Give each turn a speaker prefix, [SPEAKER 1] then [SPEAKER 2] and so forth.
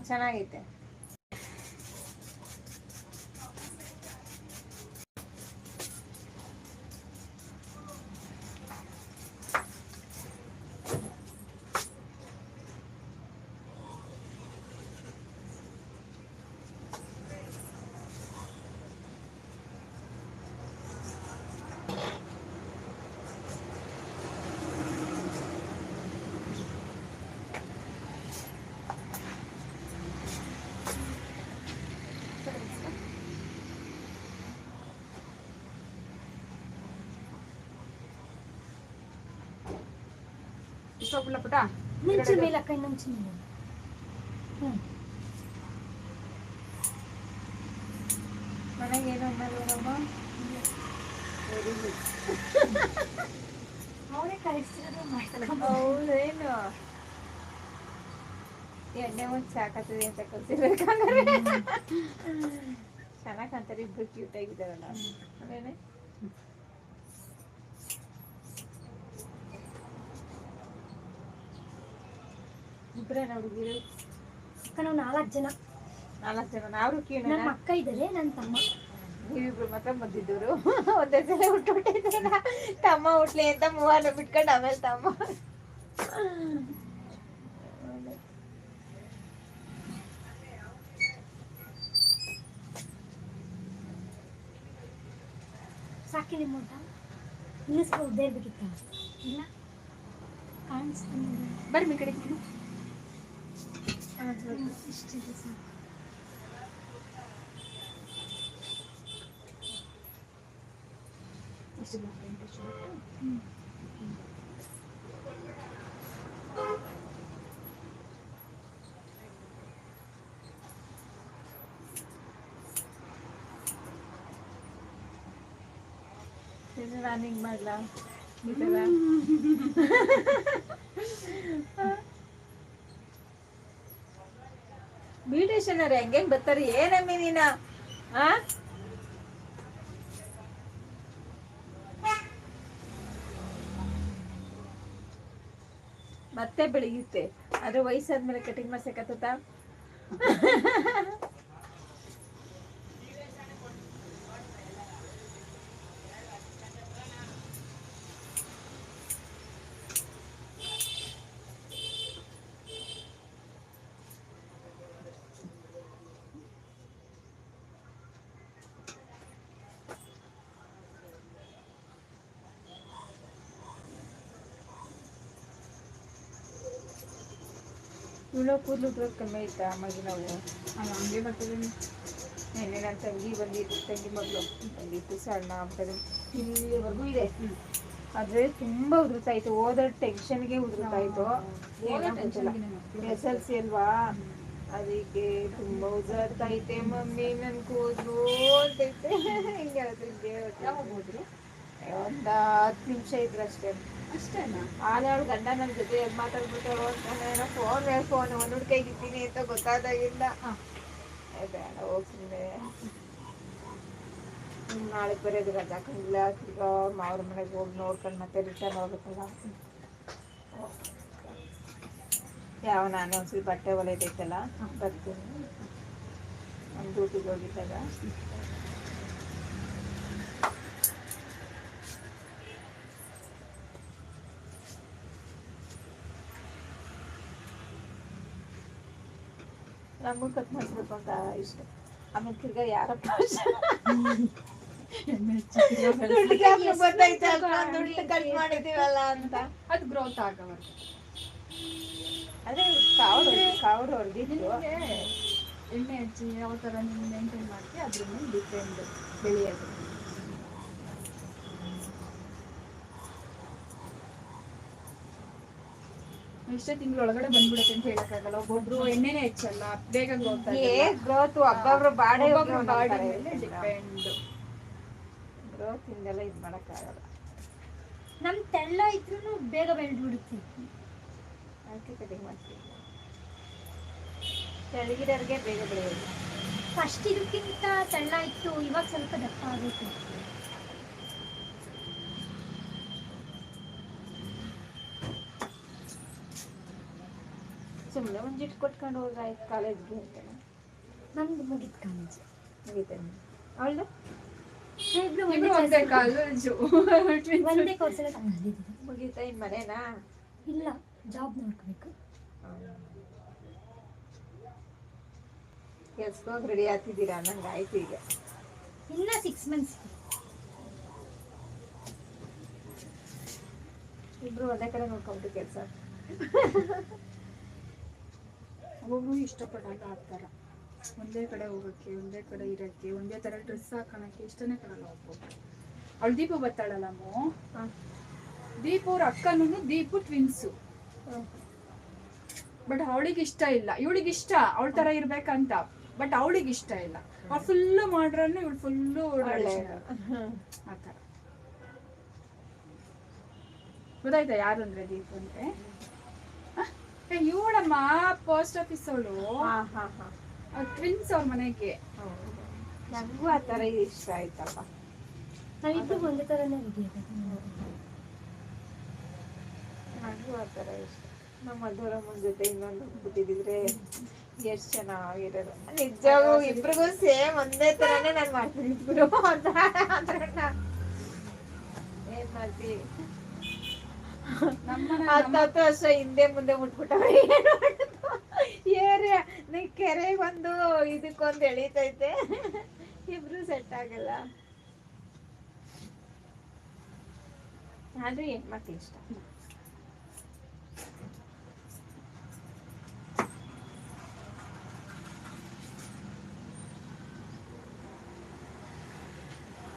[SPEAKER 1] ಚೆನ್ನಾಗೈತೆ.
[SPEAKER 2] ಇಷ್ಟೊಬ್ಬಳ ಪುಟ
[SPEAKER 3] ನಿಂಚು ಮೇಲೆ ಕೈ ನಿಂಚು ಮೇಲೆ.
[SPEAKER 1] ಮನೆಗೆ ಏನು ಅನ್ನೋದಮ್ಮ ವೆರಿ ಗುಡ್.
[SPEAKER 3] ಅವರೇ ಕಳಿಸಿರೋದು ಮಾಡ್ತಾರೆ.
[SPEAKER 1] ಹೌದೇನು ಎಣ್ಣೆ ಒಂದು ಸಾಕಾಗ್ತದೆ ಅಂತ ಕಲ್ಸಿರ್ಬೇಕಂದ್ರೆ. ಚೆನ್ನಾಗಿ ಕಾಣ್ತಾರೆ ಇಬ್ರು, ಕ್ಯೂಟ್ ಆಗಿದ್ದಾರಲ್ಲ. ಅದೇನೆ ಇಬ್ಬರೇನ ಹುಡುಗಿರು?
[SPEAKER 3] ನಾವು 4 ಜನ.
[SPEAKER 1] 4 ಜನ. ನಾವು ಕ್ಯೂನ.
[SPEAKER 3] ನಮ್ಮ ಅಕ್ಕ ಇದ್ದಾರೆ, ನನ್ನ ತಮ್ಮ.
[SPEAKER 1] ನೀವಿಬ್ರು ಮಾತ್ರ ಬಂದಿದ್ದವರು. ಒಂದೇ ಸಲ ಹುಟ್ಟಿದ್ದೇನ ತಮ್ಮ ಹುಟ್ಲಿ ಅಂತ 3 ಬಿಟ್ಕೊಂಡು ಆಮೇಲೆ ತಮ್ಮ.
[SPEAKER 3] ಸಾಕಿ ನಿಮ್ಮ ಊಟ ನಿಲ್ಲಿಸ್ಬೋದು ಇರ್ಬೇಕಿತ್ತ. ಇಲ್ಲ ಕಾಣಿಸ್ತಾನೆ
[SPEAKER 2] ಬರ್ರಿ ಈ ಕಡೆ.
[SPEAKER 3] ಇಷ್ಟಿದೆ ಸಾಕು.
[SPEAKER 1] ನಾನು ಹಿಂಗೆ ಮಾಡ್ಲಾ ಈ ಥರ? ಬ್ಯೂಟಿಷಿಯನ್ ಅವ್ರು ಹೆಂಗೆಂಗ್ ಬರ್ತಾರೆ ಏನಮ್ಮಿ ನೀನ? ಮತ್ತೆ ಬೆಳಿಗ್ಗೆ ಆದ್ರೆ ವಯಸ್ಸಾದ್ಮೇಲೆ ಕಟಿಂಗ್ ಮಾಡ್ಸಕತ್ತ. ಇವಳು ಕೂದಲು ಉದ್ರೋದು ಕಮ್ಮಿ ಐತಾ ಮಗಿ? ನಾವು
[SPEAKER 2] ಅಲ್ಲ ಹಂಗೆ ಬರ್ತದೆ.
[SPEAKER 1] ನೆನ್ನೆ ನನ್ನ ತಂಗಿ ಬಂದಿತ್ತು, ತಂಗಿ ಮಗಳು ಬಂದಿತ್ತು, ಸಣ್ಣ ಆಗ್ತದೆ ಇಲ್ಲಿವರೆಗೂ ಇದೆ. ಆದ್ರೆ ತುಂಬಾ ಉದುರ್ತಾ ಇತ್ತು. ಹೋದ ಟೆನ್ಷನ್ಗೆ ಉದುರ್ತಾ ಇತ್ತು. SLC ಅಲ್ವಾ, ಅದಕ್ಕೆ ತುಂಬಾ ಉದುರ್ತಾ ಐತೆ ಮಮ್ಮಿ ನನ್ ಕೂದಲು ಅಂತೈತೆ. ಹಿಂಗೆ
[SPEAKER 2] ಯಾವಾಗ
[SPEAKER 1] ಒಂದ 10 ನಿಮಿಷ ಇದ್ರು ಅಷ್ಟೇ.
[SPEAKER 2] ಅಷ್ಟೇನಾ?
[SPEAKER 1] ಆದ್ರೆ ಅವ್ಳ ಗಂಡ ನನ್ನ ಜೊತೆ ಮಾತಾಡ್ಬಿಟ್ಟು ಫೋನ್ ಒಂದ್ ಕೈಗೆ ಇದ್ದೀನಿ ಅಂತ ಗೊತ್ತಾದಾಗಿಲ್ಲ. ಬೇಡ ಹೋಗ್ತೀನಿ, ನಾಳೆ ಬರೋದು ರಜಾ ಹಾಕಂಗಿಲ್ಲ. ಈಗ ಮಾವ್ರ ಮನೆಗೆ ಹೋಗಿ ನೋಡ್ಕೊಂಡು ಮತ್ತೆ ರಿಟರ್ನ್ ಹೋಗ್ಬೇಕಲ್ಲ. ಯಾವ ನಾನು ಒಂದ್ಸಲ ಬಟ್ಟೆ ಹೊಲಿದೈತಲ್ಲ ಬರ್ತೀನಿ. ನಮ್ಮ ಡ್ಯೂಟಿಗೆ ಹೋಗಿದ್ದಾಗ ನಮಗೂ ಕಟ್ ಮಾಡಿಸ್ಬೇಕು ಅಂತ ಇಷ್ಟ. ಆಮೇಲೆ ತಿರ್ಗಾ ಯಾರಪ್ಪ ಗೊತ್ತಾಯ್ತು ದುಡ್ಡು ಕಟ್ ಮಾಡಿದೀವಲ್ಲ ಅಂತ.
[SPEAKER 2] ಅದು ಗ್ರೋತ್ ಆಗವರ್ಗು.
[SPEAKER 1] ಅದೇ ಕಾವ್ರು ಹೊಡೆದಿತ್ತು.
[SPEAKER 2] ಎಣ್ಣೆ ಹಚ್ಚಿ ಯಾವ ಥರ ನೀವು ಮೇಂಟೈನ್ ಮಾಡ್ತೀವಿ ಅದ್ರ ಮೇಲೆ ಡಿಪೆಂಡ್ ಬೆಳೆಯೋದು. ಎಷ್ಟೇ ತಿಂಗಳೊಳಗಡೆ ಬಂದ್ಬಿಡುತ್ತೆ ಅಂತ ಹೇಳಕ್ಕಾಗಲ್ಲ. ಒಬ್ಬೊಬ್ರು ಎಣ್ಣೆನೇ ಹೆಚ್ಚಲ್ಲ, ಬೇಗ ಗ್ರೋತ್
[SPEAKER 1] ಗ್ರೋತ್ ಒಬ್ಬೊಬ್ರು ಬಾಡಿ
[SPEAKER 2] ಬಾಡಿ ಮೇಲೆ ಡಿಪೆಂಡ್.
[SPEAKER 1] ಗ್ರೋತ್ ಇಂದೆಲ್ಲ ಇದು ಮಾಡೋಕ್ಕಾಗಲ್ಲ.
[SPEAKER 3] ನಮ್ ತೆಳ್ಳ ಇದ್ರೂ ಬೇಗ ಬೆಳೆದ್ಬಿಡುತ್ತೆ.
[SPEAKER 1] ಅದಕ್ಕೆ ಕಟಿಂಗ್ ಮಾಡ್ತೀವಿ. ತೆಳಗಿರೋರಿಗೆ ಬೇಗ ಬೆಳೆಯೋದು.
[SPEAKER 3] ಫಸ್ಟ್ ಇದಕ್ಕಿಂತ ತೆಳ್ಳ ಇತ್ತು, ಇವಾಗ ಸ್ವಲ್ಪ ದಪ್ಪ ಆಗೈತೆ.
[SPEAKER 1] ಸುಮ್ಮನೆ ಒಂದಿಟ್ಟು ಕೊಟ್ಕೊಂಡು ಹೋದ್ರೆ ಆಯ್ತು ಕಾಲೇಜ್ಗೆ ಅಂತ.
[SPEAKER 3] ನಮ್ದು ಮುಗಿತ್ ಕಾಲೇಜ್.
[SPEAKER 1] ಮುಗಿತೇನೆ ಅವಳು
[SPEAKER 2] ಇಬ್ರು ಒಂದೇ ಕಾಲೇಜು.
[SPEAKER 3] ಒಂದೇ ಕೋರ್ಸಲ್ಲಿ ತಗೊಂಡಿದ್ದೀವಿ.
[SPEAKER 1] ಮುಗೀತಾ ಇನ್ ಮನೇನಾ?
[SPEAKER 3] ಇಲ್ಲ, ಜಾಬ್ ನೋಡ್ಕೋಬೇಕು.
[SPEAKER 1] ಕೆಲ್ಸಕ್ಕೆ ಹೋಗಿ ರೆಡಿ ಆಗ್ತಿದ್ದೀರಾ ನಂಗೆ ಆಯ್ತು ಈಗ.
[SPEAKER 3] ಇನ್ನ 6 months.
[SPEAKER 1] ಇಬ್ರು ಒಂದೇ ಕಡೆ ನೋಡ್ಕೊಂಡ್ರು ಕೆಲಸ.
[SPEAKER 2] ಒಬ್ಬೊಬ್ರು ಇಷ್ಟಪಡಲ್ಲ ಆ ಥರ, ಒಂದೇ ಕಡೆ ಹೋಗೋಕ್ಕೆ, ಒಂದೇ ಕಡೆ ಇರೋಕ್ಕೆ, ಒಂದೇ ಥರ ಡ್ರೆಸ್ ಹಾಕೋಣಕ್ಕೆ ಇಷ್ಟನೇ ಪಡಲ್ಲ ಒಬ್ಬೊಬ್ರು. ಅವಳು ದೀಪು ಬರ್ತಾಳಲ್ಲಮ್ಮು, ದೀಪು ಅವ್ರ ಅಕ್ಕನೂ ದೀಪು ಟ್ವಿನ್ಸು. ಬಟ್ ಅವಳಿಗೆ ಇಷ್ಟ ಇಲ್ಲ, ಇವಳಿಗೆ ಇಷ್ಟ ಅವಳ ಥರ ಇರ್ಬೇಕಂತ, ಬಟ್ ಅವಳಿಗೆ ಇಷ್ಟ ಇಲ್ಲ. ಅವ್ಳು ಫುಲ್ಲು ಮಾಡ್ರನ್ನು ಇವಳು ಫುಲ್ಲು ಆ ಥರ. ಗೊತ್ತಾಯ್ತಾ ಯಾರು ಅಂದ್ರೆ ದೀಪು ಅಂದ್ರೆ? ಇವಳಮ್ಮ ಪೋಸ್ಟ್ ಆಫೀಸ್ ಅವಳು, ಟ್ವಿನ್ಸ್ ಅವ್ರ ಮನೆಗೆ.
[SPEAKER 1] ನಂಗೂ ಆ ಥರ ಇಷ್ಟ ಆಯ್ತಪ್ಪ.
[SPEAKER 3] ನಾವಿಬ್ರು ಒಂದೇ ಥರನೇ ರೆಡಿ
[SPEAKER 1] ನಂಗೂ ಆ ಥರ ಇಷ್ಟ. ನಮ್ಮ ಮಧುರಮ್ಮನ ಜೊತೆ ಇನ್ನೊಂದು ಬಿಟ್ಟಿದ್ರೆ ಎಷ್ಟು ಚೆನ್ನಾಗಿರೋದು. ನಿಜವಾಗೂ ಇಬ್ರಿಗೂ ಸೇಮ್ ಒಂದೇ ಥರನೇ ನಾನು ಮಾಡ್ತೀನಿ. ಏನ್ ಮಾಡ್ತೀವಿ, 10 ವರ್ಷ ಹಿಂದೆ ಮುಂದೆ ಮುಟ್ಬಿಟ್ಟವ್ರೆ. ಏರಿಯಾ ನೀ ಕೆರೆಗೊಂದು ಇದಕ್ಕೊಂದು ಎಳಿತೈತೆ, ಇಬ್ರು ಸೆಟ್ ಆಗಲ್ಲ. ಆದ್ರೂ ಹೆಣ್ಮಕ್ಳು ಇಷ್ಟ.